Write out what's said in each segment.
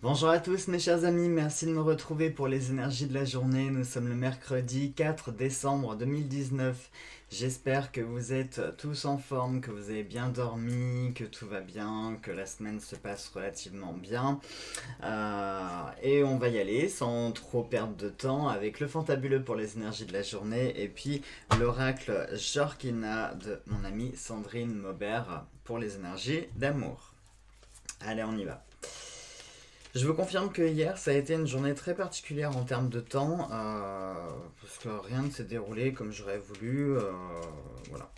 Bonjour à tous mes chers amis, merci de me retrouver pour les énergies de la journée. Nous sommes le mercredi 4 décembre 2019. J'espère que vous êtes tous en forme, que vous avez bien dormi, que tout va bien, que la semaine se passe relativement bien. Et on va y aller sans trop perdre de temps avec le fantabuleux pour les énergies de la journée et puis l'oracle Jorkina de mon amie Sandrine Maubert pour les énergies d'amour. Allez, on y va. Je vous confirme que hier, ça a été une journée très particulière en termes de temps, parce que rien ne s'est déroulé comme j'aurais voulu, voilà.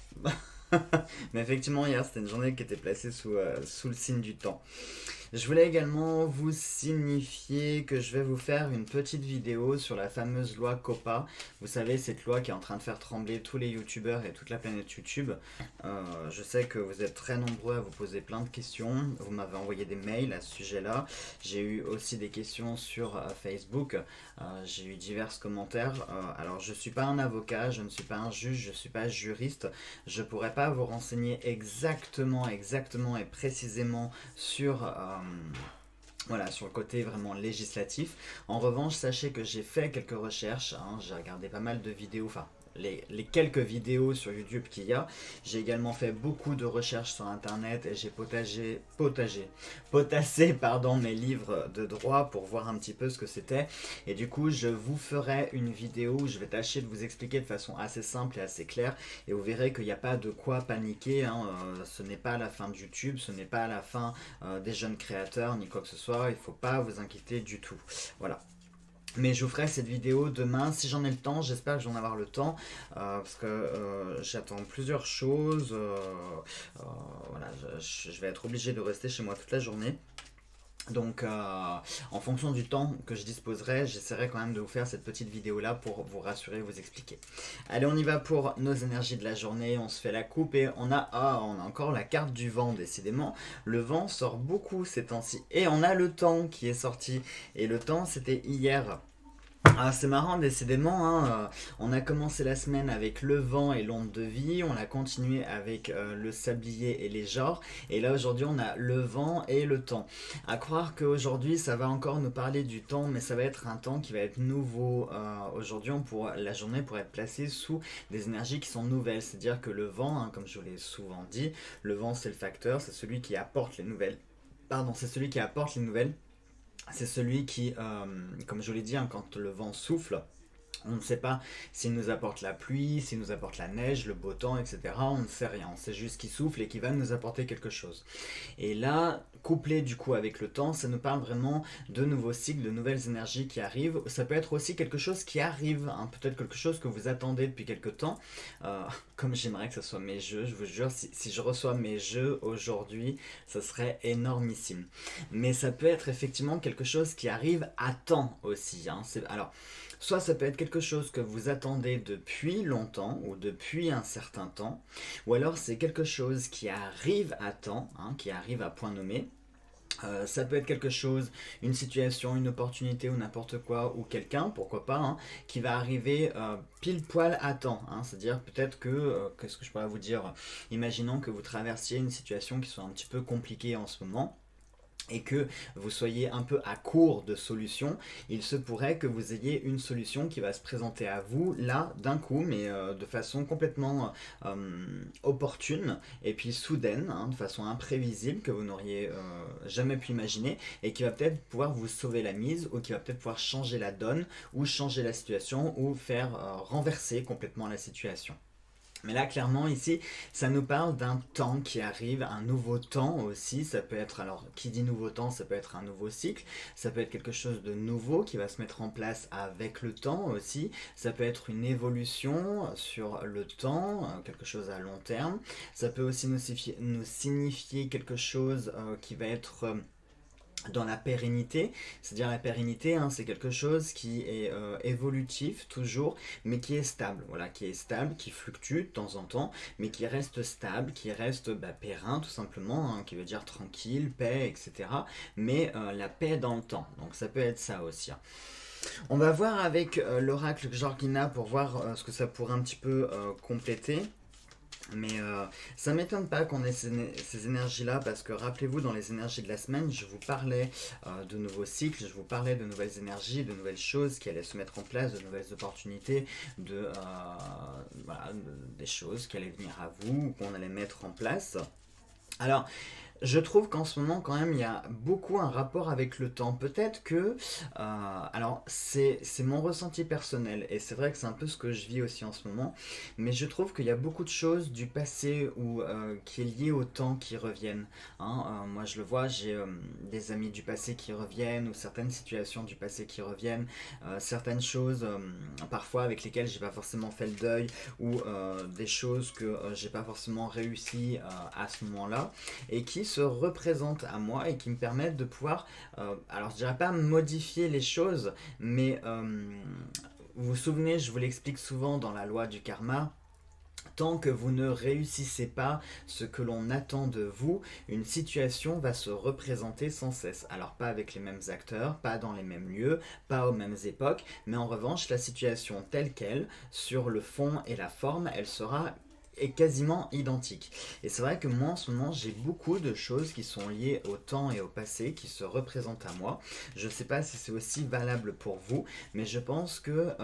Mais effectivement, hier, c'était une journée qui était placée sous le signe du temps. Je voulais également vous signifier que je vais vous faire une petite vidéo sur la fameuse loi COPPA. Vous savez, cette loi qui est en train de faire trembler tous les youtubeurs et toute la planète YouTube. Je sais que vous êtes très nombreux à vous poser plein de questions. Vous m'avez envoyé des mails à ce sujet-là. J'ai eu aussi des questions sur Facebook. J'ai eu divers commentaires. Alors, je ne suis pas un avocat, je ne suis pas un juge, je ne suis pas juriste. Je ne pourrais pas vous renseigner exactement et précisément voilà, sur le côté vraiment législatif. En revanche, sachez que j'ai fait quelques recherches, hein, j'ai regardé pas mal de vidéos, enfin les quelques vidéos sur YouTube qu'il y a. J'ai également fait beaucoup de recherches sur internet et j'ai potassé pardon, mes livres de droit pour voir un petit peu ce que c'était. Et du coup, je vous ferai une vidéo où je vais tâcher de vous expliquer de façon assez simple et assez claire. Et vous verrez qu'il n'y a pas de quoi paniquer, hein. Ce n'est pas la fin de YouTube, ce n'est pas la fin des jeunes créateurs ni quoi que ce soit. Il ne faut pas vous inquiéter du tout. Voilà. Mais je vous ferai cette vidéo demain si j'en ai le temps. J'espère que j'en avoir le temps parce que j'attends plusieurs choses. Voilà, je vais être obligé de rester chez moi toute la journée. Donc, en fonction du temps que je disposerai, j'essaierai quand même de vous faire cette petite vidéo là pour vous rassurer, vous expliquer. Allez, on y va pour nos énergies de la journée. On se fait la coupe et on a encore la carte du vent, décidément. Le vent sort beaucoup ces temps-ci. Et on a le temps qui est sorti. Et le temps, c'était hier. Ah, c'est marrant, décidément, hein, on a commencé la semaine avec le vent et l'onde de vie, on a continué avec le sablier et les genres, et là aujourd'hui on a le vent et le temps. À croire qu'aujourd'hui ça va encore nous parler du temps, mais ça va être un temps qui va être nouveau. Aujourd'hui la journée pourrait être placée sous des énergies qui sont nouvelles, c'est-à-dire que le vent, hein, comme je vous l'ai souvent dit, le vent c'est le facteur, c'est celui qui apporte les nouvelles. Pardon, c'est celui qui apporte les nouvelles. C'est celui qui, comme je vous l'ai dit, hein, quand le vent souffle, on ne sait pas s'il nous apporte la pluie, s'il nous apporte la neige, le beau temps, etc. On ne sait rien. On sait juste qu'il souffle et qu'il va nous apporter quelque chose. Et là, couplé du coup avec le temps, ça nous parle vraiment de nouveaux cycles, de nouvelles énergies qui arrivent. Ça peut être aussi quelque chose qui arrive, hein, peut-être quelque chose que vous attendez depuis quelque temps. Comme j'aimerais que ce soit mes jeux, je vous jure, si je reçois mes jeux aujourd'hui, ce serait énormissime. Mais ça peut être effectivement quelque chose qui arrive à temps aussi, hein. Alors, soit ça peut être quelque chose que vous attendez depuis longtemps ou depuis un certain temps, ou alors c'est quelque chose qui arrive à temps, hein, qui arrive à point nommé. Ça peut être quelque chose, une situation, une opportunité ou n'importe quoi, ou quelqu'un, pourquoi pas, hein, qui va arriver pile poil à temps, hein. C'est-à-dire peut-être que, qu'est-ce que je pourrais vous dire, imaginons que vous traversiez une situation qui soit un petit peu compliquée en ce moment et que vous soyez un peu à court de solutions, il se pourrait que vous ayez une solution qui va se présenter à vous là d'un coup, mais de façon complètement opportune et puis soudaine, hein, de façon imprévisible que vous n'auriez jamais pu imaginer et qui va peut-être pouvoir vous sauver la mise ou qui va peut-être pouvoir changer la donne ou changer la situation ou faire renverser complètement la situation. Mais là, clairement, ici, ça nous parle d'un temps qui arrive, un nouveau temps aussi. Ça peut être, alors, qui dit nouveau temps, ça peut être un nouveau cycle. Ça peut être quelque chose de nouveau qui va se mettre en place avec le temps aussi. Ça peut être une évolution sur le temps, quelque chose à long terme. Ça peut aussi nous signifier quelque chose qui va être dans la pérennité, c'est-à-dire la pérennité, hein, c'est quelque chose qui est évolutif toujours, mais qui est stable, voilà, qui est stable, qui fluctue de temps en temps, mais qui reste stable, qui reste périn tout simplement, hein, qui veut dire tranquille, paix, etc. Mais la paix dans le temps, donc ça peut être ça aussi, hein. On va voir avec l'oracle Jorgina pour voir ce que ça pourrait un petit peu compléter. Mais ça m'étonne pas qu'on ait ces énergies-là, parce que rappelez-vous, dans les énergies de la semaine, je vous parlais de nouveaux cycles, je vous parlais de nouvelles énergies, de nouvelles choses qui allaient se mettre en place, de nouvelles opportunités, voilà, des choses qui allaient venir à vous, qu'on allait mettre en place. Alors, je trouve qu'en ce moment, quand même, il y a beaucoup un rapport avec le temps. Peut-être que... alors, c'est mon ressenti personnel, et c'est vrai que c'est un peu ce que je vis aussi en ce moment, mais je trouve qu'il y a beaucoup de choses du passé qui est lié au temps qui reviennent. Hein. Moi, je le vois, j'ai des amis du passé qui reviennent, ou certaines situations du passé qui reviennent, certaines choses, parfois avec lesquelles j'ai pas forcément fait le deuil, ou des choses que j'ai pas forcément réussi à ce moment-là, et qui se représentent à moi et qui me permettent de pouvoir, alors je dirais pas modifier les choses, mais vous vous souvenez, je vous l'explique souvent dans la loi du karma. Tant que vous ne réussissez pas ce que l'on attend de vous, une situation va se représenter sans cesse. Alors pas avec les mêmes acteurs, pas dans les mêmes lieux, pas aux mêmes époques, mais en revanche la situation telle qu'elle, sur le fond et la forme, elle sera est quasiment identique. Et c'est vrai que moi en ce moment j'ai beaucoup de choses qui sont liées au temps et au passé qui se représentent à moi. Je ne sais pas si c'est aussi valable pour vous, mais je pense que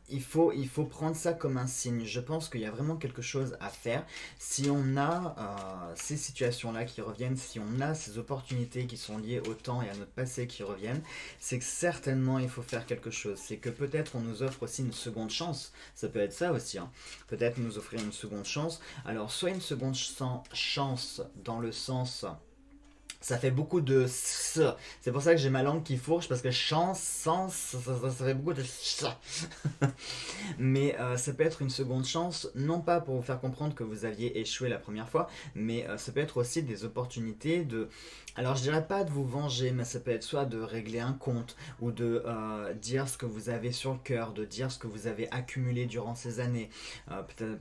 il faut prendre ça comme un signe. Je pense qu'il y a vraiment quelque chose à faire. Si on a ces situations-là qui reviennent, si on a ces opportunités qui sont liées au temps et à notre passé qui reviennent, c'est que certainement il faut faire quelque chose. C'est que peut-être on nous offre aussi une seconde chance. Ça peut être ça aussi. Hein. Peut-être nous offrir une seconde chance. Alors soit une seconde chance dans le sens... Ça fait beaucoup de s. C'est pour ça que j'ai ma langue qui fourche, parce que chance, sens, ça fait beaucoup de s. Mais ça peut être une seconde chance, non pas pour vous faire comprendre que vous aviez échoué la première fois, mais ça peut être aussi des opportunités de... Alors je dirais pas de vous venger, mais ça peut être soit de régler un compte, ou de dire ce que vous avez sur le cœur, de dire ce que vous avez accumulé durant ces années.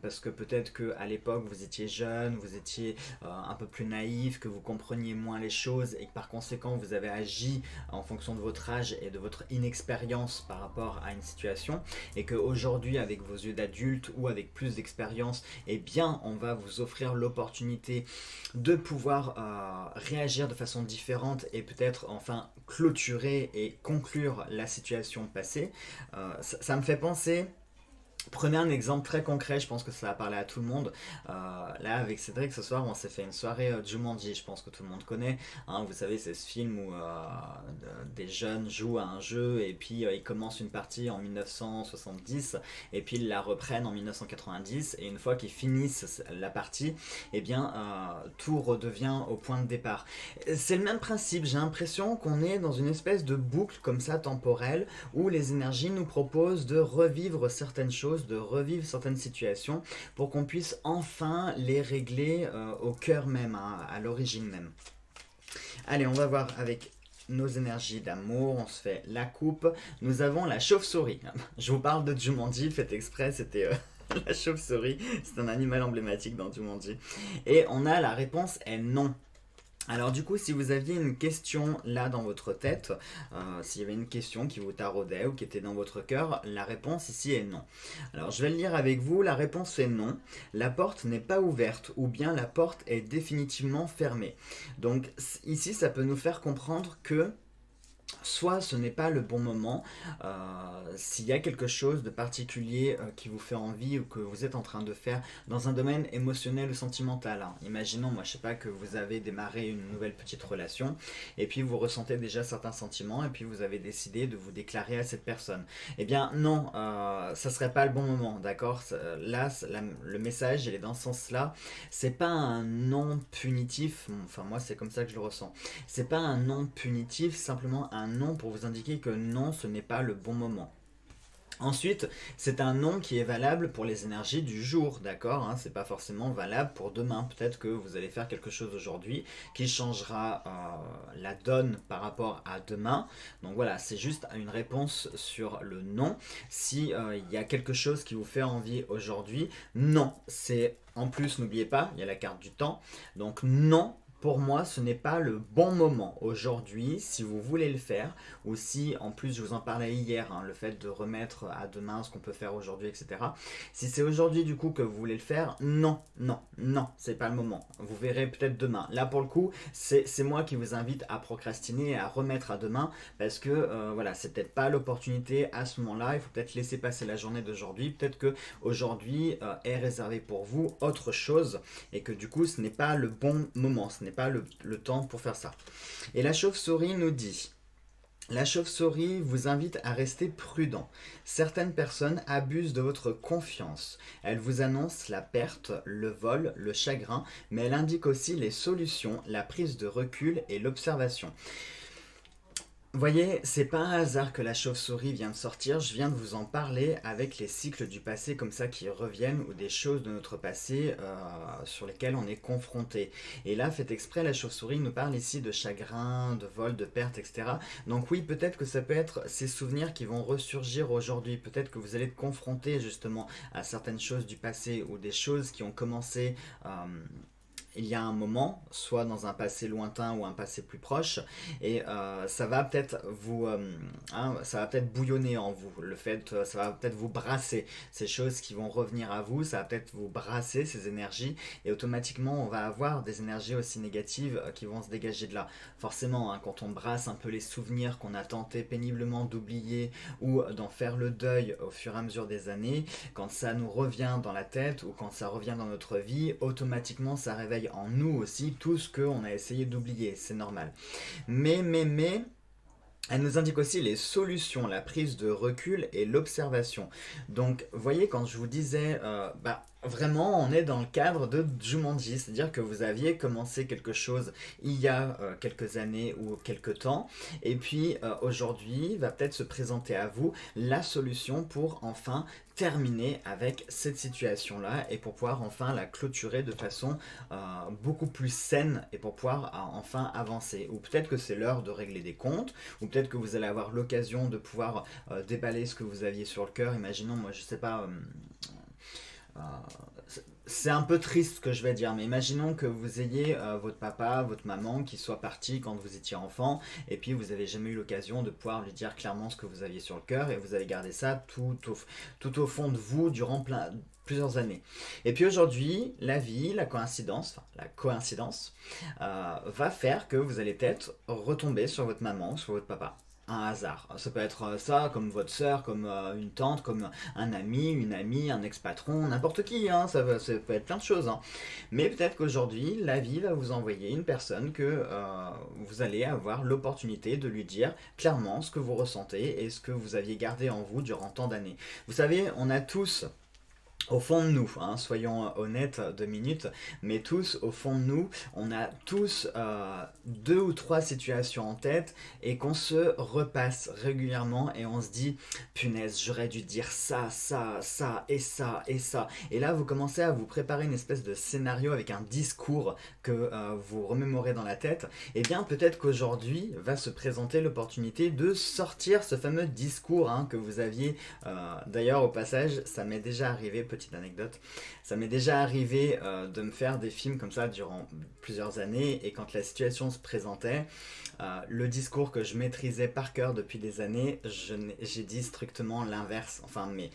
Parce que peut-être qu'à l'époque vous étiez jeune, vous étiez un peu plus naïf, que vous compreniez moins les choses, et que par conséquent vous avez agi en fonction de votre âge et de votre inexpérience par rapport à une situation, et qu'aujourd'hui avec vos yeux d'adulte ou avec plus d'expérience, eh bien on va vous offrir l'opportunité de pouvoir réagir de façon différente et peut-être enfin clôturer et conclure la situation passée. Ça me fait penser... Prenez un exemple très concret, je pense que ça va parler à tout le monde. Là, avec Cédric, ce soir, on s'est fait une soirée Jumanji, je pense que tout le monde connaît. Hein, vous savez, c'est ce film où des jeunes jouent à un jeu et puis ils commencent une partie en 1970 et puis ils la reprennent en 1990. Et une fois qu'ils finissent la partie, eh bien, tout redevient au point de départ. C'est le même principe, j'ai l'impression qu'on est dans une espèce de boucle comme ça temporelle où les énergies nous proposent de revivre certaines choses, de revivre certaines situations pour qu'on puisse enfin les régler au cœur même, hein, à l'origine même. Allez, on va voir avec nos énergies d'amour, on se fait la coupe. Nous avons la chauve-souris. Je vous parle de Jumanji, faites exprès, c'était... la chauve-souris, c'est un animal emblématique dans Jumanji. Et on a la réponse est non. Alors du coup, si vous aviez une question là dans votre tête, s'il y avait une question qui vous taraudait ou qui était dans votre cœur, la réponse ici est non. Alors je vais le lire avec vous, la réponse est non. La porte n'est pas ouverte ou bien la porte est définitivement fermée. Donc ici, ça peut nous faire comprendre que soit ce n'est pas le bon moment, s'il y a quelque chose de particulier qui vous fait envie ou que vous êtes en train de faire dans un domaine émotionnel ou sentimental. Hein. Imaginons, moi je sais pas, que vous avez démarré une nouvelle petite relation et puis vous ressentez déjà certains sentiments et puis vous avez décidé de vous déclarer à cette personne. Eh bien non, ça serait pas le bon moment, d'accord. Là, le message il est dans ce sens-là. C'est pas un non punitif, enfin moi c'est comme ça que je le ressens. C'est pas un non punitif, simplement un non pour vous indiquer que non, ce n'est pas le bon moment. Ensuite, c'est un non qui est valable pour les énergies du jour, d'accord, hein, c'est pas forcément valable pour demain. Peut-être que vous allez faire quelque chose aujourd'hui qui changera la donne par rapport à demain. Donc voilà, c'est juste une réponse sur le non. Si il y a quelque chose qui vous fait envie aujourd'hui, non. C'est en plus, n'oubliez pas, il y a la carte du temps. Donc non pour moi, ce n'est pas le bon moment aujourd'hui, si vous voulez le faire, ou si, en plus, je vous en parlais hier, hein, le fait de remettre à demain ce qu'on peut faire aujourd'hui, etc. Si c'est aujourd'hui, du coup, que vous voulez le faire, non, non, non, c'est pas le moment. Vous verrez peut-être demain. Là, pour le coup, c'est moi qui vous invite à procrastiner et à remettre à demain, parce que, voilà, c'est peut-être pas l'opportunité à ce moment-là, il faut peut-être laisser passer la journée d'aujourd'hui, peut-être que aujourd'hui est réservé pour vous autre chose, et que du coup, ce n'est pas le bon moment, ce n'est pas le temps pour faire ça. Et la chauve-souris nous dit: la chauve-souris vous invite à rester prudent. Certaines personnes abusent de votre confiance. Elle vous annonce la perte, le vol, le chagrin, mais elle indique aussi les solutions, la prise de recul et l'observation. Vous voyez, c'est pas un hasard que la chauve-souris vient de sortir, je viens de vous en parler avec les cycles du passé comme ça qui reviennent ou des choses de notre passé sur lesquelles on est confronté. Et là, fait exprès, la chauve-souris nous parle ici de chagrin, de vol, de perte, etc. Donc oui, peut-être que ça peut être ces souvenirs qui vont ressurgir aujourd'hui, peut-être que vous allez être confronté justement à certaines choses du passé ou des choses qui ont commencé il y a un moment, soit dans un passé lointain ou un passé plus proche, et ça va peut-être ça va peut-être bouillonner en vous. Le fait, ça va peut-être vous brasser ces choses qui vont revenir à vous, ça va peut-être vous brasser ces énergies, et automatiquement on va avoir des énergies aussi négatives qui vont se dégager de là. Forcément, hein, quand on brasse un peu les souvenirs qu'on a tenté péniblement d'oublier ou d'en faire le deuil au fur et à mesure des années, quand ça nous revient dans la tête ou quand ça revient dans notre vie, automatiquement ça réveille en nous aussi tout ce qu'on a essayé d'oublier, c'est normal. Mais, elle nous indique aussi les solutions, la prise de recul et l'observation. Donc, vous voyez, quand je vous disais, vraiment, on est dans le cadre de Jumanji, c'est-à-dire que vous aviez commencé quelque chose il y a quelques années ou quelques temps, et puis aujourd'hui va peut-être se présenter à vous la solution pour enfin terminer avec cette situation-là et pour pouvoir enfin la clôturer de façon beaucoup plus saine et pour pouvoir enfin avancer. Ou peut-être que c'est l'heure de régler des comptes, ou peut-être que vous allez avoir l'occasion de pouvoir déballer ce que vous aviez sur le cœur. Imaginons, moi je sais pas, euh, c'est un peu triste ce que je vais dire, mais imaginons que vous ayez votre papa, votre maman qui soit parti quand vous étiez enfant, et puis vous n'avez jamais eu l'occasion de pouvoir lui dire clairement ce que vous aviez sur le cœur, et vous avez gardé ça tout au fond de vous durant plusieurs années. Et puis aujourd'hui, la vie, la coïncidence, va faire que vous allez peut-être retomber sur votre maman, sur votre papa. Un hasard. Ça peut être ça, comme votre sœur, comme une tante, comme un ami, une amie, un ex-patron, n'importe qui, hein, ça peut être plein de choses. Hein. Mais peut-être qu'aujourd'hui, la vie va vous envoyer une personne que vous allez avoir l'opportunité de lui dire clairement ce que vous ressentez et ce que vous aviez gardé en vous durant tant d'années. Vous savez, on a tous au fond de nous, hein, soyons honnêtes 2 minutes, mais tous, au fond de nous, on a tous 2 ou 3 situations en tête et qu'on se repasse régulièrement et on se dit, punaise, j'aurais dû dire ça, ça, ça et ça et ça. Et là, vous commencez à vous préparer une espèce de scénario avec un discours que vous remémorez dans la tête. Et bien, peut-être qu'aujourd'hui va se présenter l'opportunité de sortir ce fameux discours hein, que vous aviez. D'ailleurs, au passage, ça m'est déjà arrivé, petite anecdote, ça m'est déjà arrivé de me faire des films comme ça durant plusieurs années et quand la situation se présentait, le discours que je maîtrisais par cœur depuis des années, j'ai dit strictement l'inverse. Enfin, mais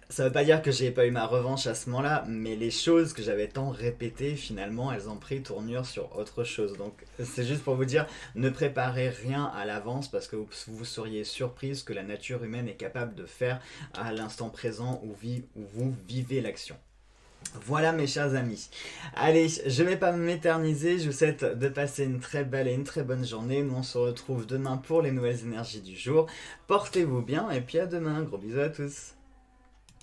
ça veut pas dire que j'ai pas eu ma revanche à ce moment-là, mais les choses que j'avais tant répétées, finalement, elles ont pris tournure sur autre chose. Donc, c'est juste pour vous dire, ne préparez rien à l'avance parce que vous seriez surprise que la nature humaine est capable de faire à l'instant présent où vous vivez l'action. Voilà mes chers amis. Allez, je ne vais pas m'éterniser, je vous souhaite de passer une très belle et une très bonne journée. Nous on se retrouve demain pour les nouvelles énergies du jour. Portez-vous bien et puis à demain. Gros bisous à tous.